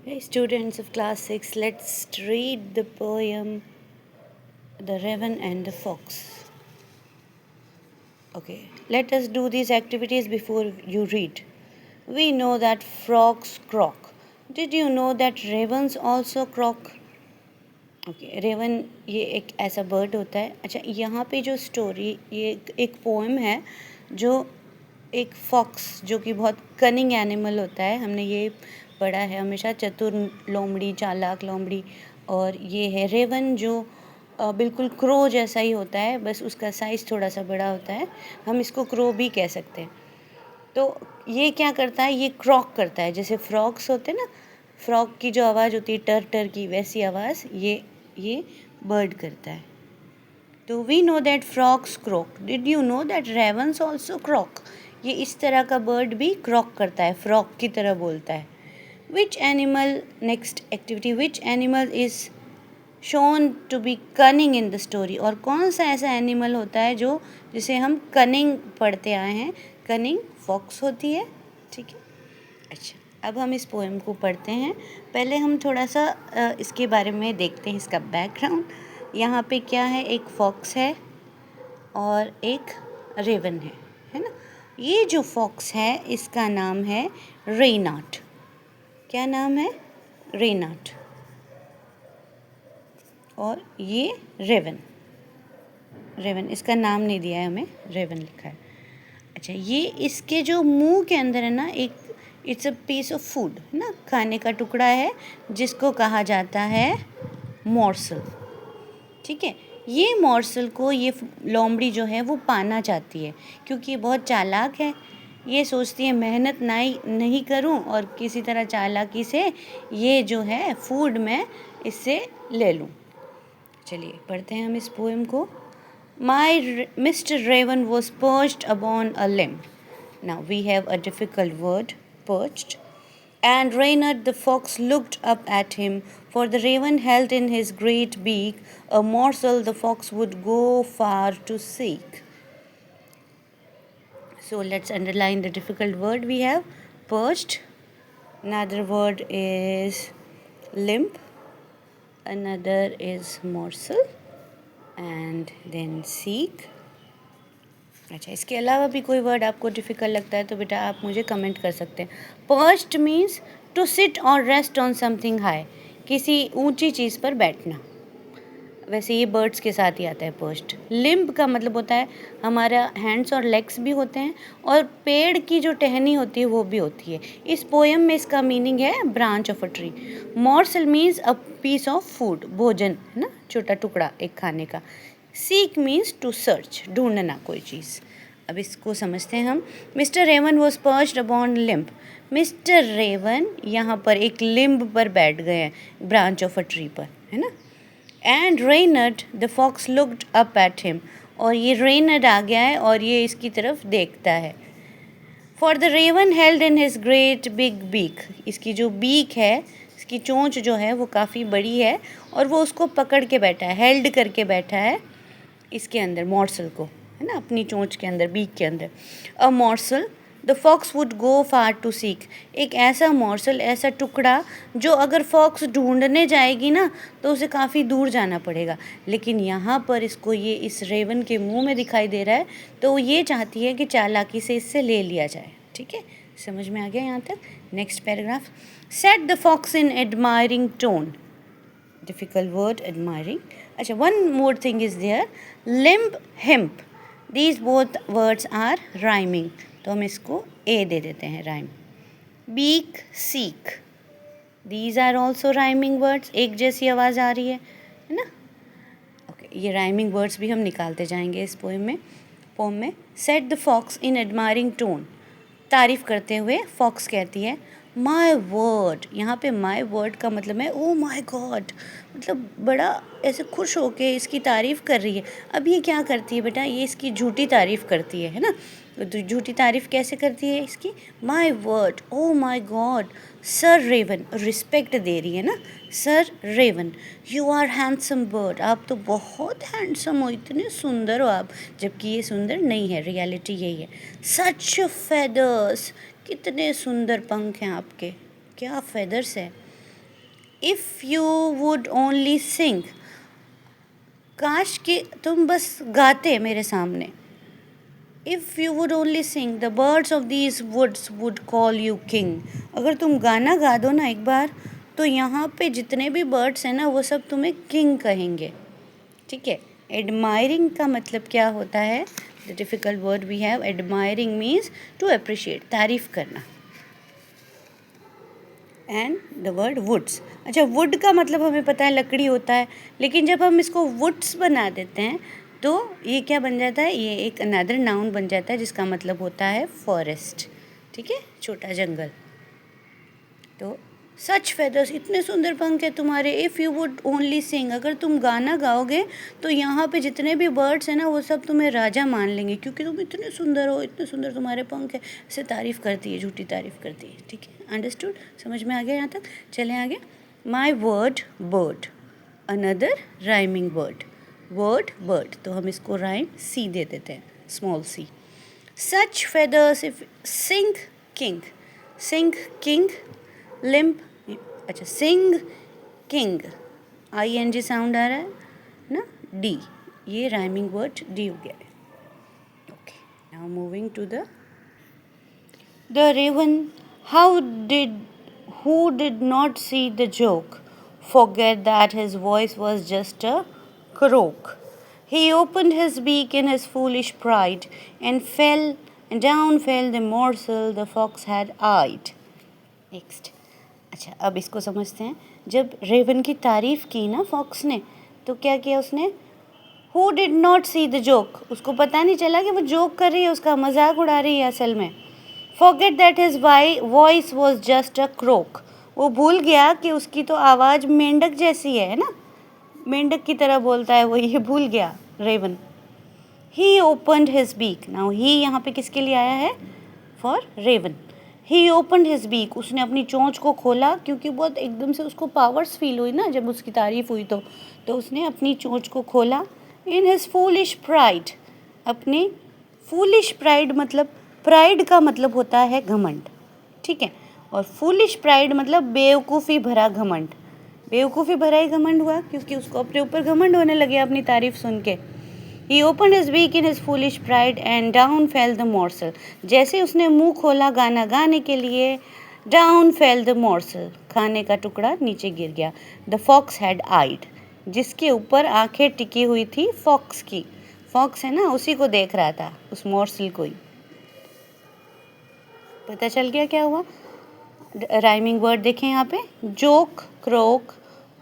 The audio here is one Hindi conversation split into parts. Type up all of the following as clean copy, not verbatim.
Hey, students of class 6, let's read the poem The Raven and the Fox. Okay, let us do these activities before you read. We know that frogs croak. Did you know that ravens also croak? Okay raven ये एक ऐसा बर्ड होता है. अच्छा, यहाँ पे जो स्टोरी ये एक पोएम है जो एक फॉक्स जो कि बहुत कनिंग एनिमल होता है, हमने ये पढ़ा है हमेशा, चतुर लोमड़ी, चालाक लोमड़ी. और ये है रेवन जो बिल्कुल क्रो जैसा ही होता है, बस उसका साइज़ थोड़ा सा बड़ा होता है. हम इसको क्रो भी कह सकते हैं. तो ये क्या करता है, ये क्रॉक करता है. जैसे फ्रॉग्स होते हैं ना, फ्रॉग की जो आवाज़ होती है टर टर की, वैसी आवाज़ ये बर्ड करता है. तो we know that frogs croak. Did you know that ravens also croak? ये इस तरह का बर्ड भी क्रॉक करता है, फ्रॉग की तरह बोलता है. Which animal, next activity, which animal is shown to be cunning in the story? और कौन सा ऐसा एनिमल होता है जो जिसे हम कनिंग पढ़ते आए हैं? कनिंग फॉक्स होती है. ठीक है. अच्छा, अब हम इस पोएम को पढ़ते हैं. पहले हम थोड़ा सा इसके बारे में देखते हैं, इसका बैकग्राउंड. यहाँ पे क्या है, एक फॉक्स है और एक रेवन है ना. ये जो फॉक्स है इसका नाम है रेनाट. क्या नाम है? रेनाट. और ये रेवन इसका नाम नहीं दिया है हमें, रेवन लिखा है. अच्छा, ये इसके जो मुंह के अंदर है ना, एक it's a piece of food है ना, खाने का टुकड़ा है जिसको कहा जाता है मॉर्सल. ठीक है. ये मॉर्सल को ये लोमड़ी जो है वो पाना चाहती है, क्योंकि ये बहुत चालाक है. ये सोचती है मेहनत नहीं करूं और किसी तरह चालाकी से ये जो है फूड मैं इससे ले लूं. चलिए पढ़ते हैं हम इस पोएम को. Mr. Raven was perched upon a limb. Now we have a difficult word, perched. And Reynard the fox looked up at him, for the raven held in his great beak a morsel the fox would go far to seek. So let's underline the difficult word we have, perched. Another word is limb. Another is morsel. And then seek. अच्छा, इसके अलावा भी कोई वर्ड आपको डिफ़िकल्ट लगता है तो बेटा आप मुझे कमेंट कर सकते हैं. पर्च्ड मीन्स टू सिट और रेस्ट ऑन समथिंग हाई, किसी ऊंची चीज़ पर बैठना. वैसे ये बर्ड्स के साथ ही आता है पर्च्ड. लिम्ब का मतलब होता है हमारा हैंड्स और लेग्स भी होते हैं, और पेड़ की जो टहनी होती है वो भी होती है. इस पोएम में इसका मीनिंग है branch of a tree. Morsel means a piece of food, भोजन है ना, छोटा टुकड़ा एक खाने का. सीक मीन्स टू सर्च, ढूंढना कोई चीज़. अब इसको समझते हैं हम. Mister raven was perched upon limb. Mister raven यहाँ पर एक लिम्ब पर बैठ गए हैं, ब्रांच ऑफ अ ट्री पर, है ना. And Reynard the fox looked up at him. और ये रेनड आ गया है और ये इसकी तरफ देखता है. For the raven held in his great big beak. इसकी जो बीक है, इसकी चोंच जो है वो काफ़ी बड़ी है और वो उसको पकड़ के बैठा है, हेल्ड करके बैठा है इसके अंदर, मॉर्सल को, है ना, अपनी चोंच के अंदर, बीक के अंदर. A morsel the fox would go far to seek. एक ऐसा मॉर्सल, ऐसा टुकड़ा जो अगर फॉक्स ढूंढने जाएगी ना तो उसे काफ़ी दूर जाना पड़ेगा. लेकिन यहाँ पर इसको ये इस रेवन के मुंह में दिखाई दे रहा है, तो वो ये चाहती है कि चालाकी से इससे ले लिया जाए. ठीक है, समझ में आ गया यहाँ तक. Next paragraph. Set the fox in admiring tone. Difficult word, admiring. अच्छा, one more thing is there. Limb, hemp. These both words are rhyming. तो हम इसको A दे देते हैं, rhyme. Beak, seek. These are also rhyming words. एक जैसी आवाज़ आ रही है ना. Okay, ये rhyming words भी हम निकालते जाएंगे इस पोएम में. Set the fox in admiring tone. तारीफ़ करते हुए फॉक्स कहती है माई वर्ड. यहाँ पे माई वर्ड का मतलब है ओ माई गॉड, मतलब बड़ा ऐसे खुश होके इसकी तारीफ़ कर रही है. अब ये क्या करती है बेटा, ये इसकी झूठी तारीफ़ करती है ना. तो झूठी तारीफ़ कैसे करती है इसकी? My word, oh my god, sir raven, respect दे रही है ना. Sir raven, you are handsome bird. आप तो बहुत हैंडसम हो, इतने सुंदर हो आप. जबकि ये सुंदर नहीं है, रियलिटी यही है. सच फेदर्स, कितने सुंदर पंख हैं आपके, क्या फेदर्स है. If you would only sing, काश कि तुम बस गाते मेरे सामने। If you would only sing the birds of these woods would call you king, अगर तुम गाना गा दो ना एक बार, तो यहाँ पे जितने भी बर्ड्स हैं ना वो सब तुम्हें किंग कहेंगे। ठीक है। एडमायरिंग का मतलब क्या होता है? The difficult word we have, admiring means to appreciate, तारीफ़ करना। एंड द वर्ड वुड्स, अच्छा वुड का मतलब हमें पता है लकड़ी होता है, लेकिन जब हम इसको वुड्स बना देते हैं तो ये क्या बन जाता है? ये एक अनदर नाउन बन जाता है जिसका मतलब होता है फॉरेस्ट। ठीक है, छोटा जंगल। तो सच फेदर्स, इतने सुंदर पंख है तुम्हारे। इफ़ यू वुड ओनली सिंग, अगर तुम गाना गाओगे तो यहाँ पे जितने भी बर्ड्स हैं ना वो सब तुम्हें राजा मान लेंगे, क्योंकि तुम इतने सुंदर हो, इतने सुंदर तुम्हारे पंख है। ऐसे तारीफ़ करती है, झूठी तारीफ़ करती है। ठीक है, अंडरस्टूड? समझ में आ गया यहाँ तक? चलें आगे। My word bird, another rhyming word. Word bird, तो हम इसको राइम सी दे देते हैं, स्मॉल सी। Such feathers, if sing king, sing king, limp, अच्छा सिंग किंग, ING साउंड आ रहा है ना, डी, ये राइमिंग वर्ड डी हो गया है। Okay, now moving to the raven, how did, who did not see the joke, forget that his voice was just a croak. He opened his beak in his foolish pride, and down fell the morsel the fox had eyed. Next. अच्छा, अब इसको समझते हैं। जब रेवन की तारीफ़ की ना फॉक्स ने, तो क्या किया उसने? Who did not see the joke, उसको पता नहीं चला कि वो जोक कर रही है, उसका मजाक उड़ा रही है असल में। Forget that his voice was just a croak, वो भूल गया कि उसकी तो आवाज़ मेंढक जैसी है ना, मेंढक की तरह बोलता है वो, ये भूल गया Raven. He opened his beak, now he यहाँ पे किसके लिए आया है? For raven. He opened his beak, उसने अपनी चोंच को खोला, क्योंकि बहुत एकदम से उसको पावर्स फील हुई ना जब उसकी तारीफ़ हुई, तो उसने अपनी चोंच को खोला। In his foolish pride, अपने foolish pride मतलब, प्राइड का मतलब होता है घमंड, ठीक है, और फूलिश प्राइड मतलब बेवकूफ़ी भरा घमंड। बेवकूफ़ी भरा ही घमंड हुआ क्योंकि उसको अपने ऊपर घमंड होने लगे अपनी तारीफ़ सुन के। He opened his beak in his foolish pride and down fell the morsel. जैसे उसने मुंह खोला गाना गाने के लिए, down fell the morsel, खाने का टुकड़ा नीचे गिर गया। The fox had eyed, जिसके ऊपर आंखें टिकी हुई थी फॉक्स की। फॉक्स है ना, उसी को देख रहा था, उस मोर्सल को ही। पता चल गया क्या हुआ? राइमिंग वर्ड देखें यहाँ पे, joke, crook,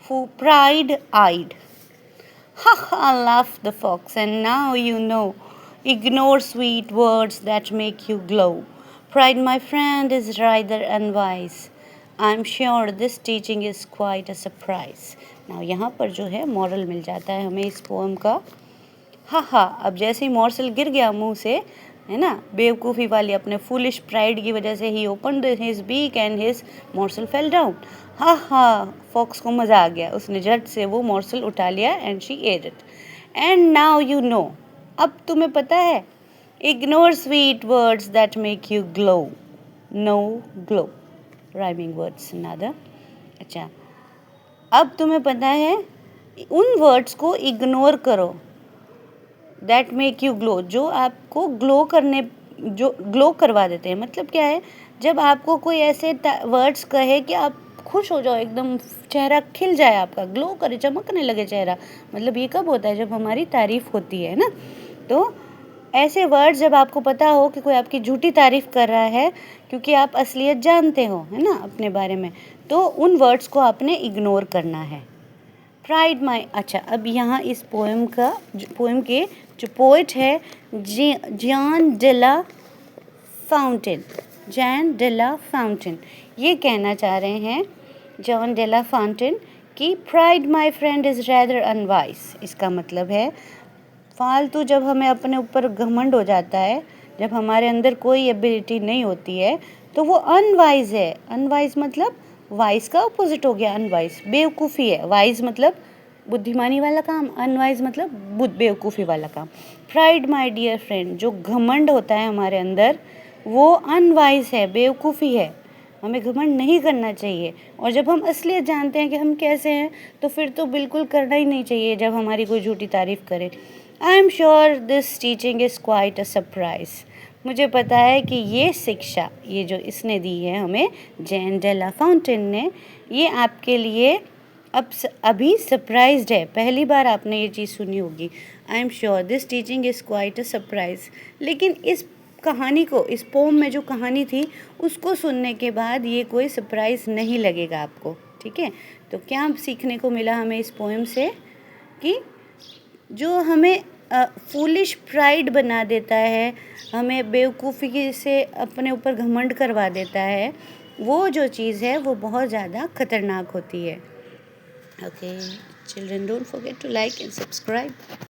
pride, eyed. Ha ha, laughed the fox, and now you know. Ignore sweet words that make you glow. Pride, my friend, is rather unwise. I'm sure this teaching is quite a surprise. Now यहाँ पर जो है मॉरल मिल जाता है हमें इस पोएम का। हा, अब जैसे ही मॉर्सल गिर गया मुंह से, है ना, बेवकूफ़ी वाली अपने फूलिश प्राइड की वजह से, he opened his beak and his morsel fell down. हा, फॉक्स को मज़ा आ गया, उसने झट से वो मॉर्सल उठा लिया and she ate it. And now you know, अब तुम्हें पता है। Ignore sweet words that make you glow, no glow, rhyming words nadir. अच्छा, अब तुम्हें पता है, उन वर्ड्स को इग्नोर करो, दैट मेक यू ग्लो, जो आपको ग्लो करने, जो ग्लो करवा देते हैं। मतलब क्या है? जब आपको कोई ऐसे वर्ड्स कहे कि आप खुश हो जाओ, एकदम चेहरा खिल जाए, आपका ग्लो करे, चमकने लगे चेहरा, मतलब ये कब होता है? जब हमारी तारीफ़ होती है ना। तो ऐसे वर्ड्स जब आपको पता हो कि कोई आपकी झूठी तारीफ़ कर रहा है, क्योंकि आप असलियत जानते हो, है ना, अपने बारे में, तो उन वर्ड्स को आपने इग्नोर करना है। प्राइड माई, अच्छा अब यहाँ इस पोएम के जो पोइट है जॉन डेला फाउंटेन, जॉन डेला फाउंटेन, ये कहना चाह रहे हैं जॉन डेला फाउंटेन कि pride my friend is rather unwise. इसका मतलब है फालतू जब हमें अपने ऊपर घमंड हो जाता है, जब हमारे अंदर कोई एबिलिटी नहीं होती है, तो वो अनवाइज है। अनवाइज मतलब वाइज का अपोजिट हो गया, अनवाइज बेवकूफ़ी है। वाइज मतलब बुद्धिमानी वाला काम, अनवाइज मतलब बेवकूफ़ी वाला काम। प्राइड माय डियर फ्रेंड, जो घमंड होता है हमारे अंदर, वो अनवाइज है, बेवकूफ़ी है। हमें घमंड नहीं करना चाहिए। और जब हम असलियत जानते हैं कि हम कैसे हैं तो फिर तो बिल्कुल करना ही नहीं चाहिए जब हमारी कोई झूठी तारीफ़ करे। I am sure this teaching is quite a surprise. मुझे पता है कि ये शिक्षा, ये जो इसने दी है हमें, जैन डे ला फाउंटेन ने, ये आपके लिए अभी सरप्राइज्ड है। पहली बार आपने ये चीज़ सुनी होगी। I am sure this teaching is quite a surprise. लेकिन इस कहानी को, इस पोम में जो कहानी थी उसको सुनने के बाद ये कोई सरप्राइज़ नहीं लगेगा आपको, ठीक है। तो क्या सीखने को मिला हमें इस पोएम से कि जो हमें फूलिश प्राइड बना देता है, हमें बेवकूफ़ी से अपने ऊपर घमंड करवा देता है, वो जो चीज़ है वो बहुत ज़्यादा खतरनाक होती है। Okay children, don't forget to like and subscribe.